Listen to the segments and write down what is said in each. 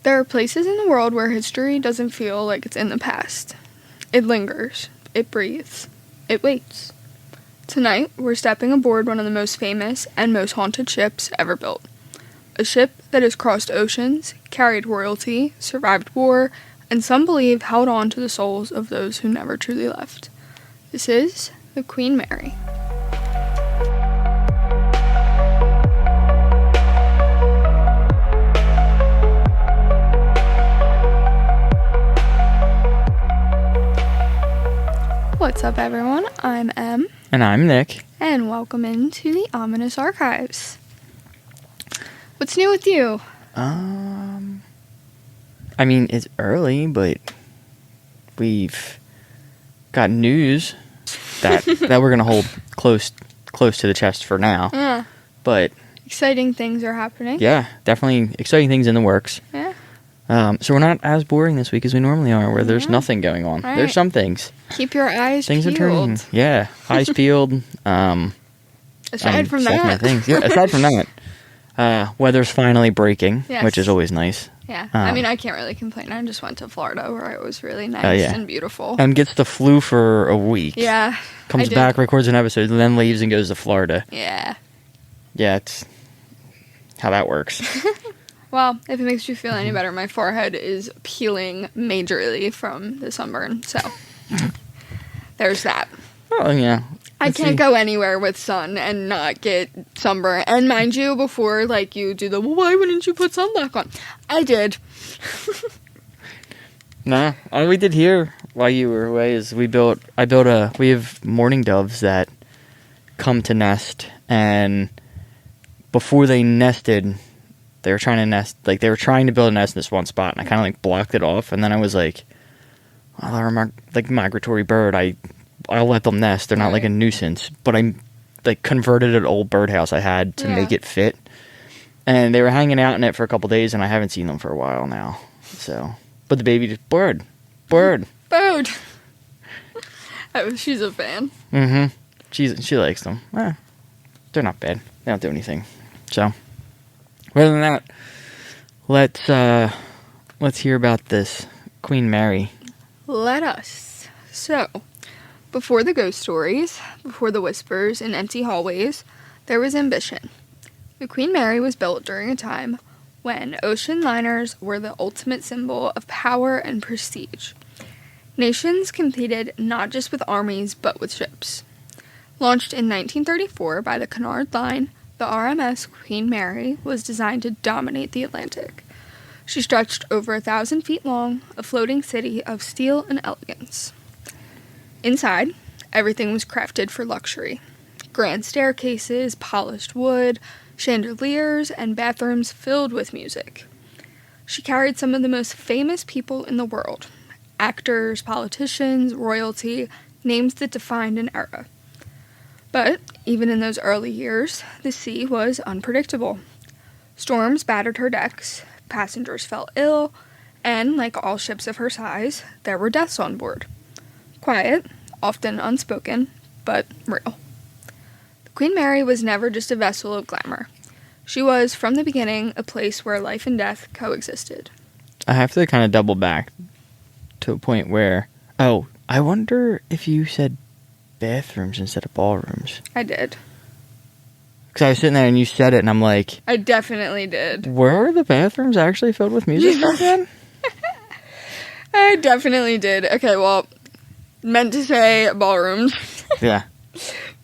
There are places in the world where history doesn't feel like it's in the past. It lingers. It breathes. It waits. Tonight, we're stepping aboard one of the most famous and most haunted ships ever built. A ship that has crossed oceans, carried royalty, survived war, and some believe held on to the souls of those who never truly left. This is the Queen Mary. What's up, everyone? I'm Em. And I'm Nick. And welcome into the Ominous Archives. What's new with you? I mean, it's early, but we've got news that we're gonna hold close to the chest for now. Yeah. But Exciting things are happening. yeah, definitely exciting things in the works. Yeah. So we're not as boring this week as we normally are, where there's nothing going on. Right. There's some things. Keep your eyes Things peeled. are turning. Yeah, eyes peeled. Aside from checking my that. things. Yeah, aside from that, weather's finally breaking, Yes. which is always nice. Yeah. I mean, I can't really complain. I just went to Florida where it was really nice yeah. and beautiful. And gets the flu for a week. Yeah. Comes I did. back, records an episode, and then leaves and goes to Florida. Yeah. Yeah, it's how that works. Well, if it makes you feel any better, my forehead is peeling majorly from the sunburn. So, there's that. Oh, yeah. I can't go anywhere with sun and not get sunburn. And mind you, before, you do well, why wouldn't you put sunblock on? I did. Nah, all we did here while you were away is we have mourning doves that come to nest, and before they nested, they were trying to build a nest in this one spot, and I kind of blocked it off, and then I was like, well, they're migratory bird, I'll let them nest, they're not Right. a nuisance, but I converted an old birdhouse I had to make it fit, and they were hanging out in it for a couple days, and I haven't seen them for a while now, so, but the baby just, bird. Oh, she's a fan. Mm-hmm. She likes them. They're not bad. They don't do anything. So, other than that, let's hear about this Queen Mary. Let us. So, before the ghost stories, before the whispers in empty hallways, there was ambition. The Queen Mary was built during a time when ocean liners were the ultimate symbol of power and prestige. Nations competed not just with armies, but with ships. Launched in 1934 by the Cunard Line, the RMS Queen Mary was designed to dominate the Atlantic. She stretched over 1,000 feet long, a floating city of steel and elegance. Inside, everything was crafted for luxury. Grand staircases, polished wood, chandeliers, and bathrooms filled with music. She carried some of the most famous people in the world. Actors, politicians, royalty, names that defined an era. But, even in those early years, the sea was unpredictable. Storms battered her decks, passengers fell ill, and, like all ships of her size, there were deaths on board. Quiet, often unspoken, but real. The Queen Mary was never just a vessel of glamour. She was, from the beginning, a place where life and death coexisted. I have to kind of double back to a point where, I wonder if you said bathrooms instead of ballrooms. I did. Because I was sitting there and you said it, and I'm like, I definitely did. were the bathrooms actually filled with music back then? I definitely did. Okay, well, meant to say ballrooms. Yeah.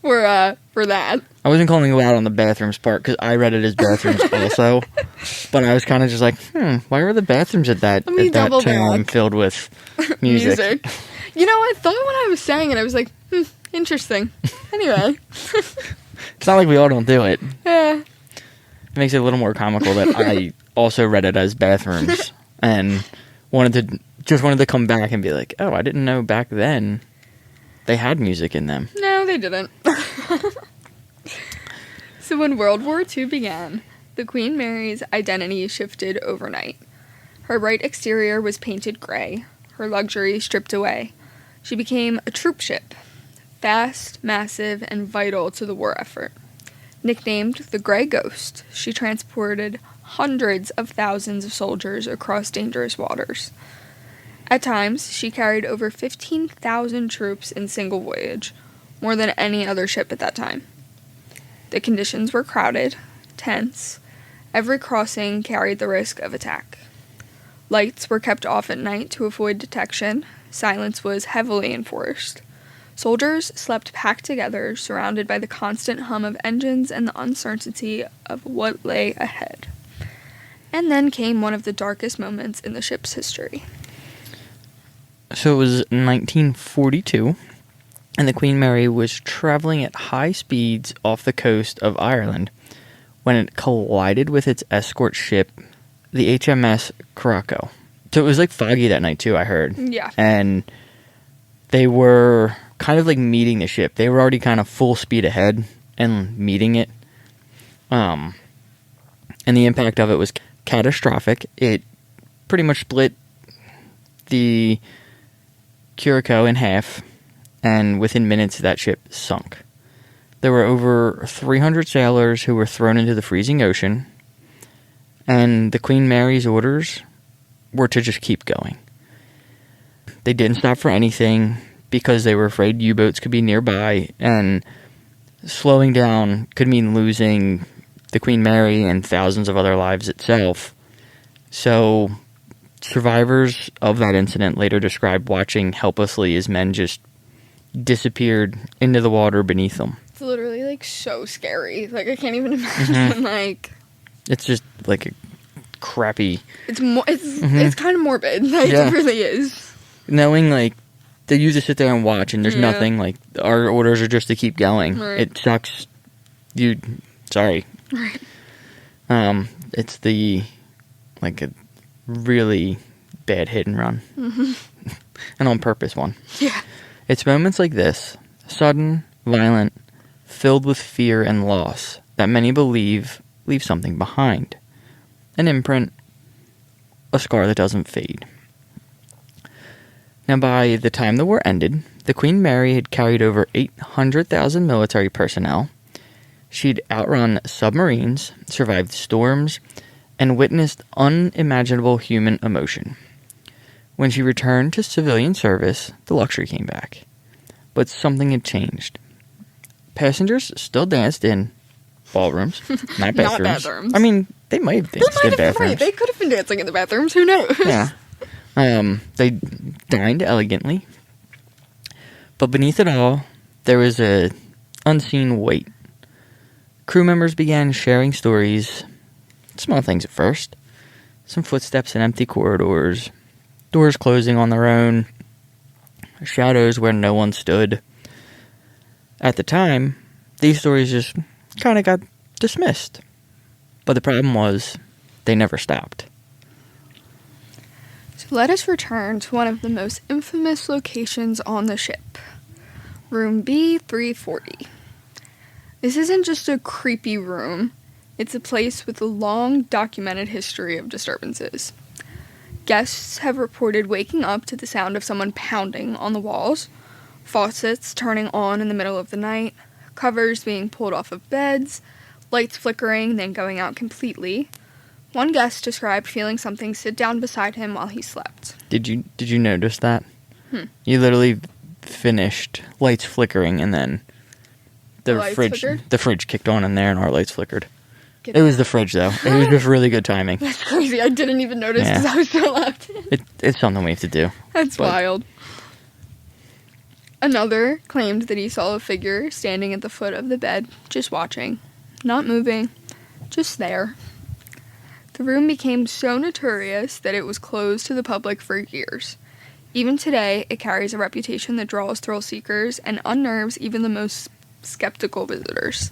for that. I wasn't calling you out on the bathrooms part, because I read it as bathrooms also. But I was kind of just like, why were the bathrooms at that time filled with music? You know, I thought when I was saying it, I was like, interesting. Anyway. It's not like we all don't do it. Yeah. It makes it a little more comical that I also read it as bathrooms and wanted to come back and be like, oh, I didn't know back then they had music in them. No, they didn't. So when World War II began, the Queen Mary's identity shifted overnight. Her bright exterior was painted gray, her luxury stripped away. She became a troop ship, fast, massive, and vital to the war effort. Nicknamed the Grey Ghost, she transported hundreds of thousands of soldiers across dangerous waters. At times, she carried over 15,000 troops in single voyage, more than any other ship at that time. The conditions were crowded, tense. Every crossing carried the risk of attack. Lights were kept off at night to avoid detection. Silence was heavily enforced. Soldiers slept packed together, surrounded by the constant hum of engines and the uncertainty of what lay ahead. And then came one of the darkest moments in the ship's history. So it was 1942, and the Queen Mary was traveling at high speeds off the coast of Ireland when it collided with its escort ship, the HMS Curaçao. So it was like foggy that night too, I heard. Yeah. And they were kind of like meeting the ship. They were already kind of full speed ahead and meeting it. And the impact of it was catastrophic. It pretty much split the Curaçao in half, and within minutes that ship sunk. There were over 300 sailors who were thrown into the freezing ocean, and the Queen Mary's orders were to just keep going. They didn't stop for anything because they were afraid U-boats could be nearby, and slowing down could mean losing the Queen Mary and thousands of other lives itself. So survivors of that incident later described watching helplessly as men just disappeared into the water beneath them. It's literally, like, so scary. Like, I can't even imagine, like... It's just, like, a crappy... It's kind of morbid. Like, Yeah. It really is. Knowing, like, that you just sit there and watch and there's nothing, like, our orders are just to keep going. Right. It sucks. Sorry. Right. It's a really bad hit and run. Mm-hmm. An on purpose one. Yeah. It's moments like this, sudden, violent, filled with fear and loss, that many believe leave something behind. An imprint, a scar that doesn't fade. Now, by the time the war ended, the Queen Mary had carried over 800,000 military personnel. She'd outrun submarines, survived storms, and witnessed unimaginable human emotion. When she returned to civilian service, the luxury came back. But something had changed. Passengers still danced in ballrooms, not bathrooms. Not bathrooms. I mean, they might have danced in bathrooms. Right. They could have been dancing in the bathrooms. Who knows? Yeah. They dined elegantly. But beneath it all, there was a unseen weight. Crew members began sharing stories, small things at first. Some footsteps in empty corridors, doors closing on their own, shadows where no one stood. At the time, these stories just kind of got dismissed. But the problem was, they never stopped. So let us return to one of the most infamous locations on the ship. Room B340. This isn't just a creepy room. It's a place with a long documented history of disturbances. Guests have reported waking up to the sound of someone pounding on the walls, faucets turning on in the middle of the night, covers being pulled off of beds, lights flickering, then going out completely. One guest described feeling something sit down beside him while he slept. Did you notice that? You literally finished lights flickering, and then the fridge kicked on in there, and our lights flickered. It was the fridge, though. It was just really good timing. That's crazy. I didn't even notice because I was so loud. It's something we have to do. That's wild. Another claimed that he saw a figure standing at the foot of the bed, just watching. Not moving. Just there. The room became so notorious that it was closed to the public for years. Even today, it carries a reputation that draws thrill seekers and unnerves even the most skeptical visitors.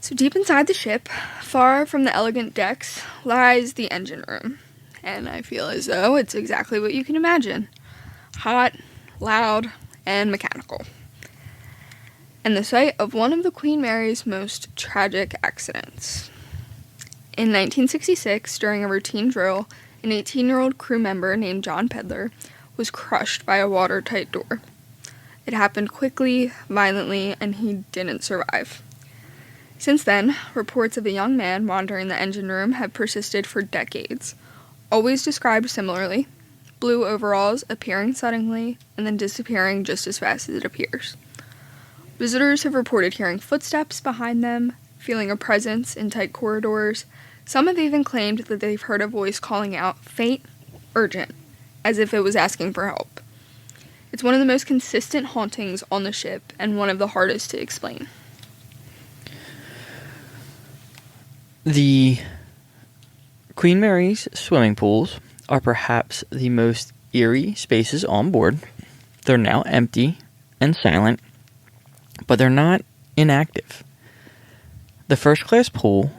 So deep inside the ship, far from the elegant decks, lies the engine room. And I feel as though it's exactly what you can imagine. Hot, loud, and mechanical. And the site of one of the Queen Mary's most tragic accidents. In 1966, during a routine drill, an 18-year-old crew member named John Pedler was crushed by a watertight door. It happened quickly, violently, and he didn't survive. Since then, reports of a young man wandering the engine room have persisted for decades, always described similarly: blue overalls appearing suddenly and then disappearing just as fast as it appears. Visitors have reported hearing footsteps behind them, feeling a presence in tight corridors. Some have even claimed that they've heard a voice calling out, "Faint, urgent," as if it was asking for help. It's one of the most consistent hauntings on the ship and one of the hardest to explain. The Queen Mary's swimming pools are perhaps the most eerie spaces on board. They're now empty and silent, but they're not inactive. The first-class pool,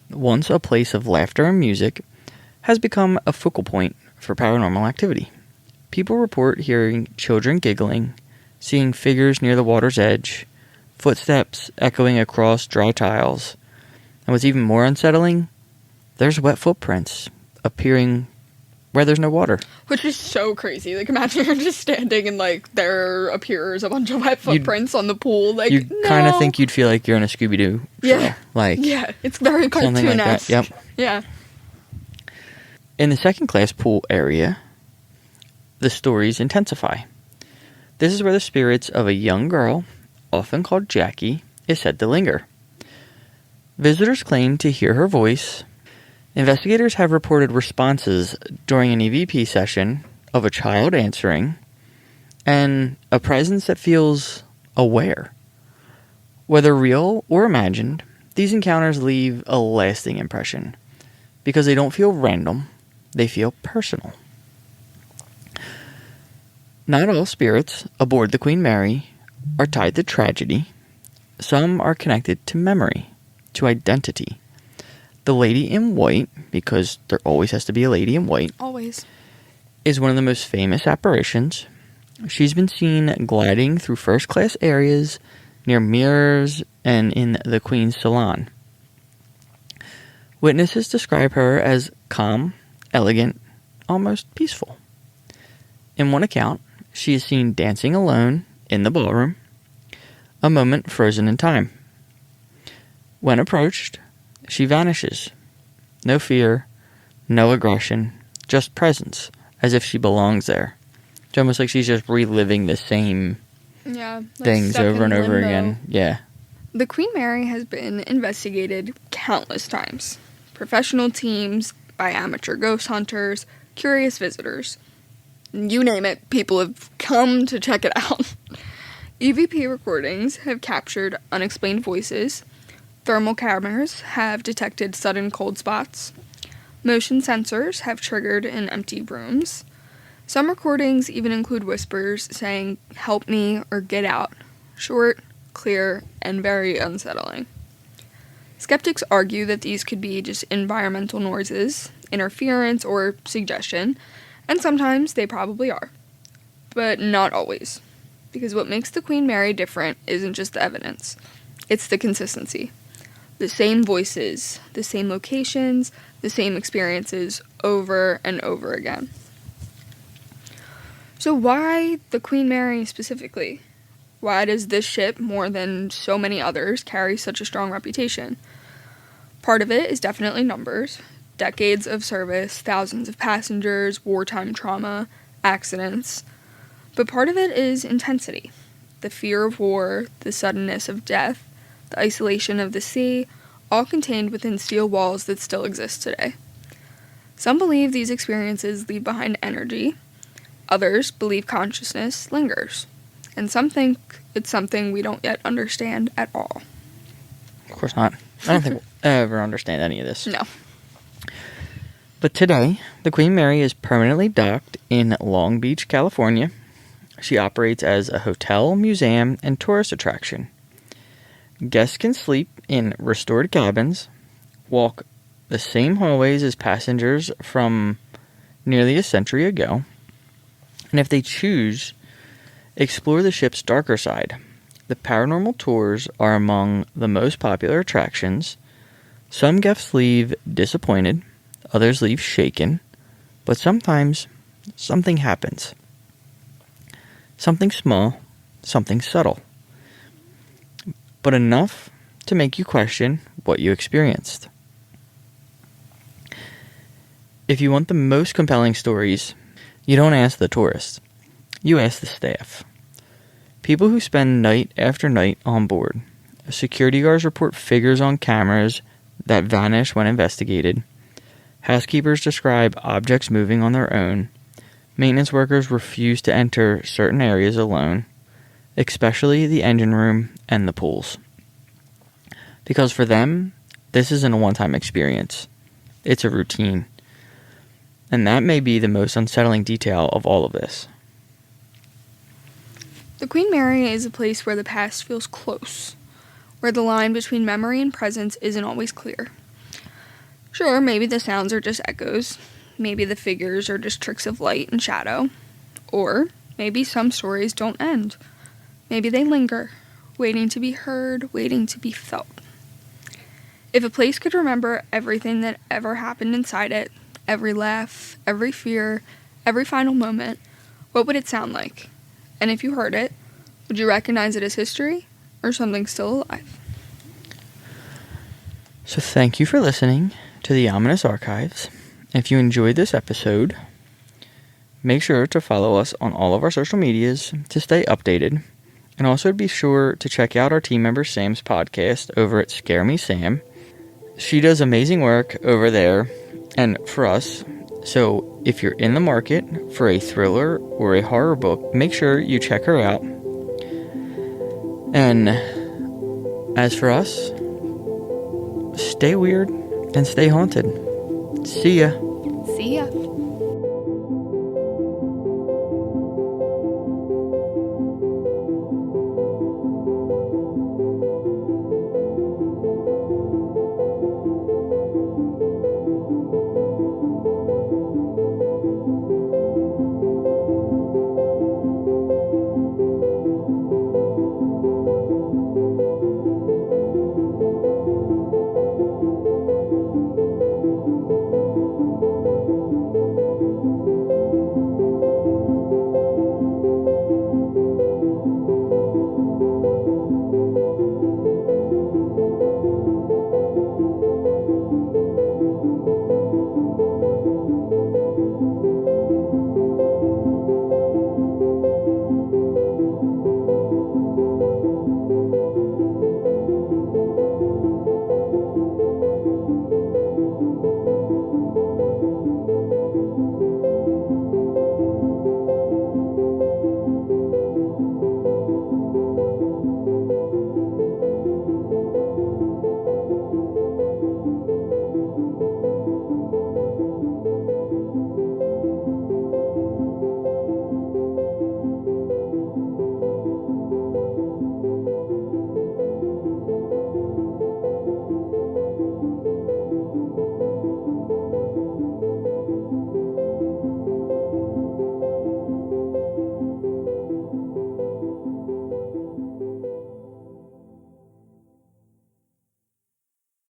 once a place of laughter and music, has become a focal point for paranormal activity. People report hearing children giggling, seeing figures near the water's edge, footsteps echoing across dry tiles, and what's even more unsettling, there's wet footprints appearing where there's no water. Which is so crazy. Like, imagine you're just standing and, like, there appears a bunch of wet footprints on the pool. Like, you kind of think you'd feel like you're in a Scooby-Doo show. Yeah. Like, yeah, it's very cartoon-esque. Something like that, yep. Yeah. In the second-class pool area, the stories intensify. This is where the spirits of a young girl, often called Jackie, is said to linger. Visitors claim to hear her voice. Investigators have reported responses during an EVP session of a child answering, and a presence that feels aware. Whether real or imagined, these encounters leave a lasting impression, because they don't feel random, they feel personal. Not all spirits aboard the Queen Mary are tied to tragedy. Some are connected to memory, to identity. The lady in white, because there always has to be a lady in white, Always. is one of the most famous apparitions. She's been seen gliding through first-class areas near mirrors and in the Queen's salon. Witnesses describe her as calm, elegant, almost peaceful. In one account, she is seen dancing alone in the ballroom, a moment frozen in time. When approached, she vanishes. No fear, no aggression, just presence, as if she belongs there. It's almost like she's just reliving the same things stuck over in and over limbo. again. Yeah. The Queen Mary has been investigated countless times. Professional teams, by amateur ghost hunters, curious visitors. You name it, people have come to check it out. EVP recordings have captured unexplained voices. Thermal cameras have detected sudden cold spots. Motion sensors have triggered in empty rooms. Some recordings even include whispers saying, "Help me" or "Get out." Short, clear, and very unsettling. Skeptics argue that these could be just environmental noises, interference, or suggestion, and sometimes they probably are. But not always. Because what makes the Queen Mary different isn't just the evidence. It's the consistency. The same voices, the same locations, the same experiences over and over again. So why the Queen Mary specifically? Why does this ship, more than so many others, carry such a strong reputation? Part of it is definitely numbers. Decades of service, thousands of passengers, wartime trauma, accidents. But part of it is intensity. The fear of war, the suddenness of death, the isolation of the sea, all contained within steel walls that still exist today. Some believe these experiences leave behind energy. Others believe consciousness lingers. And some think it's something we don't yet understand at all. Of course not. I don't think we'll ever understand any of this. No. But today, the Queen Mary is permanently docked in Long Beach, California. She operates as a hotel, museum, and tourist attraction. Guests can sleep in restored cabins, walk the same hallways as passengers from nearly a century ago, and if they choose, explore the ship's darker side. The paranormal tours are among the most popular attractions. Some guests leave disappointed, others leave shaken, but sometimes something happens. Something small, something subtle, but enough to make you question what you experienced. If you want the most compelling stories, you don't ask the tourists. You ask the staff. People who spend night after night on board. Security guards report figures on cameras that vanish when investigated. Housekeepers describe objects moving on their own. Maintenance workers refuse to enter certain areas alone, especially the engine room and the pools. Because for them, this isn't a one-time experience. It's a routine. And that may be the most unsettling detail of all of this. The Queen Mary is a place where the past feels close, where the line between memory and presence isn't always clear. Sure, maybe the sounds are just echoes, maybe the figures are just tricks of light and shadow, or maybe some stories don't end. Maybe they linger, waiting to be heard, waiting to be felt. If a place could remember everything that ever happened inside it, every laugh, every fear, every final moment, what would it sound like? And if you heard it, would you recognize it as history or something still alive? So thank you for listening to the Ominous Archives. If you enjoyed this episode, make sure to follow us on all of our social medias to stay updated. And also be sure to check out our team member Sam's podcast over at Scare Me Sam. She does amazing work over there and for us. So if you're in the market for a thriller or a horror book, make sure you check her out. And as for us, stay weird and stay haunted. See ya. See ya.